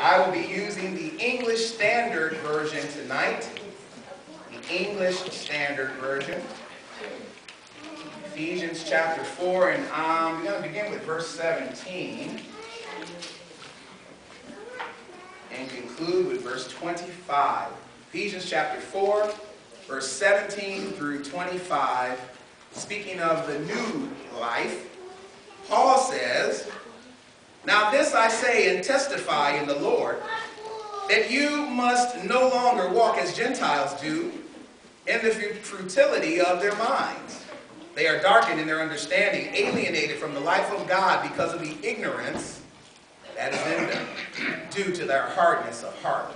I will be using the English Standard Version tonight. The English Standard Version. Ephesians chapter 4, and I'm going to begin with verse 17 and conclude with verse 25. Ephesians chapter 4, verse 17 through 25, speaking of the new life, Paul says, "Now this I say and testify in the Lord, that you must no longer walk as Gentiles do, in the futility of their minds. They are darkened in their understanding, alienated from the life of God because of the ignorance that is in them, due to their hardness of heart.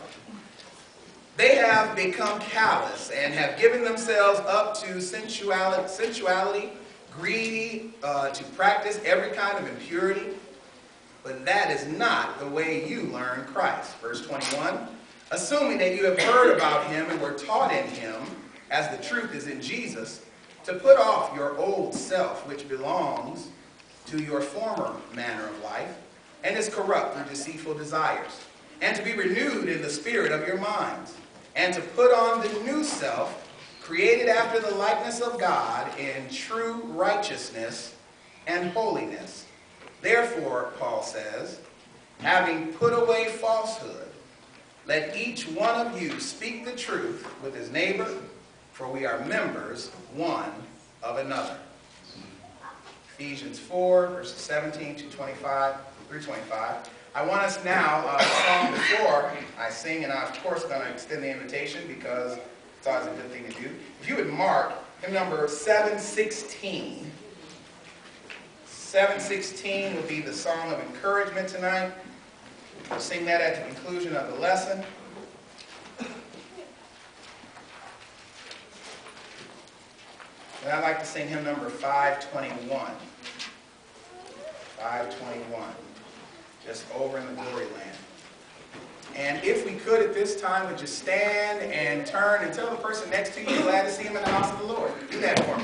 They have become callous and have given themselves up to sensuality, greedy, to practice every kind of impurity. But that is not the way you learn Christ." Verse 21, "Assuming that you have heard about him and were taught in him, as the truth is in Jesus, to put off your old self, which belongs to your former manner of life, and is corrupt through deceitful desires, and to be renewed in the spirit of your minds, and to put on the new self, created after the likeness of God in true righteousness and holiness. Therefore," Paul says, "having put away falsehood, let each one of you speak the truth with his neighbor, for we are members one of another." Ephesians 4, verses 17 to 25 through 25. I want us now, the song before I sing, and I'm of course going to extend the invitation because it's always a good thing to do. If you would mark hymn number 716. 716 will be the song of encouragement tonight. We'll sing that at the conclusion of the lesson. And I'd like to sing hymn number 521. 521. Just over in the glory land. And if we could at this time, would just stand and turn and tell the person next to you you're glad to see him in the house of the Lord. Do that for me.